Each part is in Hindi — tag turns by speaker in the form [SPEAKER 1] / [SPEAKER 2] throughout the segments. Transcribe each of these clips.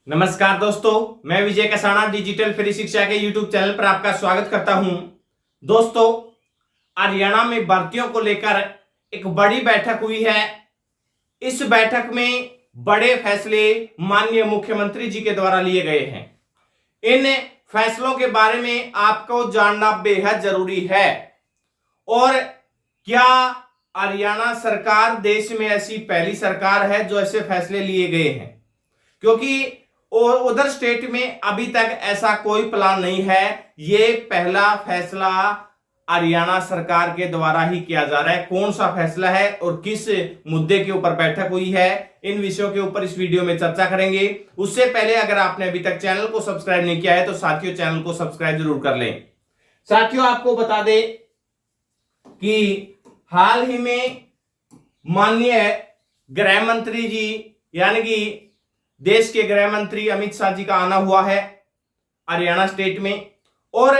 [SPEAKER 1] नमस्कार दोस्तों, मैं विजय कसाना डिजिटल फ्री शिक्षा के यूट्यूब चैनल पर आपका स्वागत करता हूं। दोस्तों, हरियाणा में भर्तियों को लेकर एक बड़ी बैठक हुई है। इस बैठक में बड़े फैसले माननीय मुख्यमंत्री जी के द्वारा लिए गए हैं। इन फैसलों के बारे में आपको जानना बेहद जरूरी है। और क्या हरियाणा सरकार देश में ऐसी पहली सरकार है जो ऐसे फैसले लिए गए हैं? क्योंकि और उधर स्टेट में अभी तक ऐसा कोई प्लान नहीं है। ये पहला फैसला हरियाणा सरकार के द्वारा ही किया जा रहा है। कौन सा फैसला है और किस मुद्दे के ऊपर बैठक हुई है, इन विषयों के ऊपर इस वीडियो में चर्चा करेंगे। उससे पहले अगर आपने अभी तक चैनल को सब्सक्राइब नहीं किया है तो साथियों चैनल को सब्सक्राइब जरूर कर लें। साथियों, आपको बता दें कि हाल ही में माननीय गृह मंत्री जी यानी कि देश के गृह मंत्री अमित शाह जी का आना हुआ है हरियाणा स्टेट में। और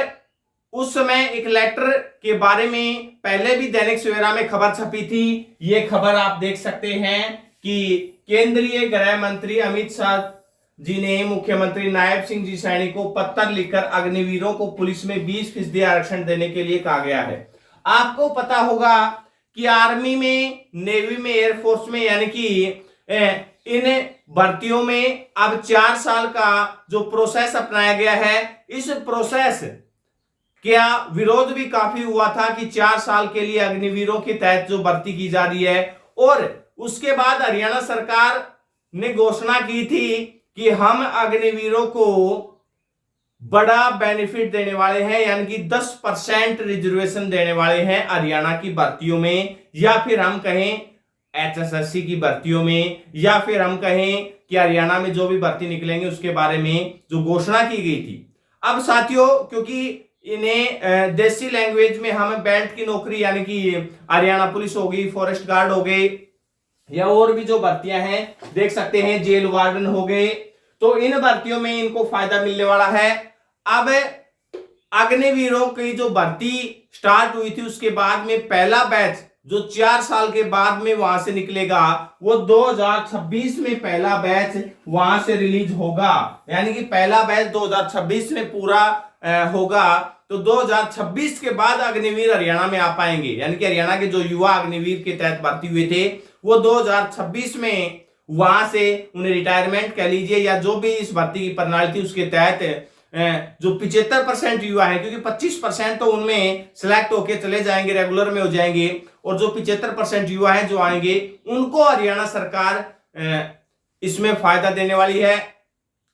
[SPEAKER 1] उस समय एक लेटर के बारे में पहले भी दैनिक सवेरा में खबर छपी थी। ये खबर आप देख सकते हैं कि केंद्रीय गृह मंत्री अमित शाह जी ने मुख्यमंत्री नायब सिंह जी सैनी को पत्र लिखकर अग्निवीरों को पुलिस में 20% आरक्षण देने के लिए कहा गया है। आपको पता होगा कि आर्मी में, नेवी में, एयरफोर्स में यानी कि इन भर्तियों में अब 4 साल का जो प्रोसेस अपनाया गया है, इस प्रोसेस का विरोध भी काफी हुआ था कि 4 साल के लिए अग्निवीरों के तहत जो भर्ती की जा रही है। और उसके बाद हरियाणा सरकार ने घोषणा की थी कि हम अग्निवीरों को बड़ा बेनिफिट देने वाले हैं, यानी कि 10% रिजर्वेशन देने वाले हैं हरियाणा की भर्तियों में, या फिर हम कहें एचएसएससी की भर्तियों में, या फिर हम कहें कि हरियाणा में जो भी भर्ती निकलेंगे उसके बारे में जो घोषणा की गई थी। अब साथियों, क्योंकि इन्हें देसी लैंग्वेज में हम बेल्ट की नौकरी यानी कि हरियाणा पुलिस हो गई, फॉरेस्ट गार्ड हो गए, या और भी जो भर्तियां हैं देख सकते हैं, जेल वार्डन हो गए, तो इन भर्तियों में इनको फायदा मिलने वाला है। अब अग्निवीरों की जो भर्ती स्टार्ट हुई थी उसके बाद में पहला बैच जो 4 साल के बाद में वहां से निकलेगा, वो 2026 में पहला बैच वहां से रिलीज होगा। यानी कि पहला बैच 2026 में पूरा होगा, तो 2026 के बाद अग्निवीर हरियाणा में आ पाएंगे। यानी कि हरियाणा के जो युवा अग्निवीर के तहत भर्ती हुए थे वो 2026 में वहां से उन्हें रिटायरमेंट कह लीजिए, या जो भी इस भर्ती की प्रणाली थी उसके तहत जो 75% युवा है, क्योंकि 25% तो उनमें सिलेक्ट होके चले जाएंगे, रेगुलर में हो जाएंगे, और जो 75% युवा है जो आएंगे उनको हरियाणा सरकार इसमें फायदा देने वाली है।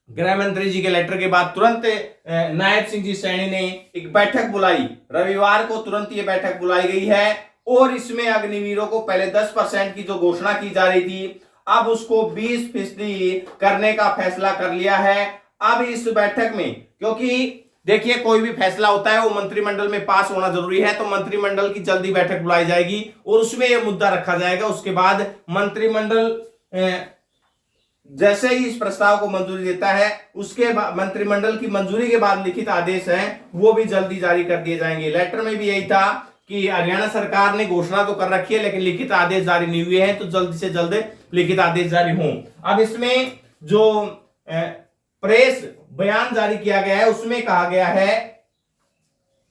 [SPEAKER 1] गृह मंत्री जी के लेटर के बाद तुरंत नायब सिंह जी सैनी ने एक बैठक बुलाई। रविवार को तुरंत ये बैठक बुलाई गई है और इसमें अग्निवीरों को पहले 10% की जो घोषणा की जा रही थी, अब उसको 20% करने का फैसला कर लिया है। अब इस बैठक में, क्योंकि देखिए कोई भी फैसला होता है वो मंत्रिमंडल में पास होना जरूरी है, तो मंत्रिमंडल की जल्दी बैठक बुलाई जाएगी और उसमें यह मुद्दा रखा जाएगा। उसके बाद मंत्रिमंडल जैसे ही इस प्रस्ताव को मंजूरी देता है, उसके बाद मंत्रिमंडल की मंजूरी के बाद लिखित आदेश हैं वो भी जल्दी जारी कर दिए जाएंगे। लेटर में भी यही था कि हरियाणा सरकार ने घोषणा तो कर रखी है लेकिन लिखित आदेश जारी नहीं हुए हैं, तो जल्द से जल्द लिखित आदेश जारी हों। अब इसमें जो प्रेस बयान जारी किया गया है उसमें कहा गया है,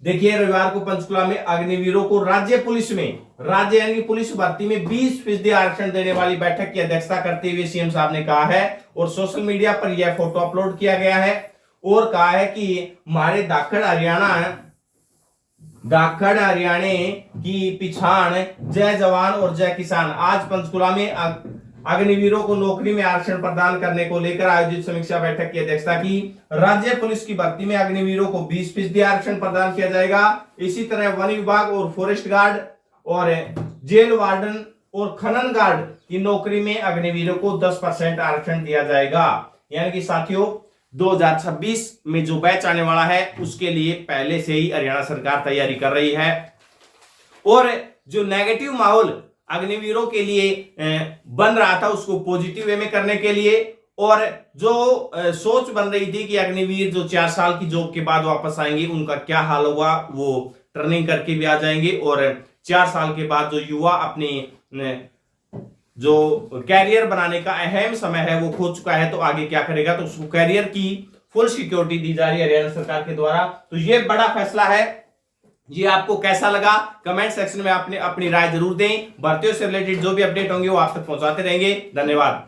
[SPEAKER 1] देखिए रविवार को पंचकुला में अग्निवीरों को राज्य पुलिस में, राज्य यानी कि पुलिस भर्ती में 20% आरक्षण देने वाली बैठक की अध्यक्षता करते हुए सीएम साहब ने कहा है, और सोशल मीडिया पर यह फोटो अपलोड किया गया है और कहा है कि हमारे धाकड़ हरियाणा की पिछाण जय जवान और जय किसान। आज पंचकुला में अग्निवीरों को नौकरी में आरक्षण प्रदान करने को लेकर आयोजित समीक्षा बैठक की अध्यक्षता की। राज्य पुलिस की भर्ती में अग्निवीरों को 20% आरक्षण प्रदान किया जाएगा। इसी तरह वन विभाग और फॉरेस्ट गार्ड और जेल वार्डन और खनन गार्ड की नौकरी में अग्निवीरों को 10% आरक्षण दिया जाएगा। यानी कि साथियों 2026 में जो बैच आने वाला है उसके लिए पहले से ही हरियाणा सरकार तैयारी कर रही है। और जो नेगेटिव माहौल अग्निवीरों के लिए बन रहा था उसको पॉजिटिव वे में करने के लिए, और जो सोच बन रही थी कि अग्निवीर जो 4 साल की जॉब के बाद वापस आएंगे उनका क्या हाल हुआ, वो टर्निंग करके भी आ जाएंगे, और 4 साल के बाद जो युवा अपनी जो कैरियर बनाने का अहम समय है वो खो चुका है, तो आगे क्या करेगा, तो उसको कैरियर की फुल सिक्योरिटी दी जा रही है हरियाणा सरकार के द्वारा। तो ये बड़ा फैसला है। ये आपको कैसा लगा कमेंट सेक्शन में आपने अपनी राय जरूर दें। भर्तियों से रिलेटेड जो भी अपडेट होंगे वो आप तक पहुंचाते रहेंगे। धन्यवाद।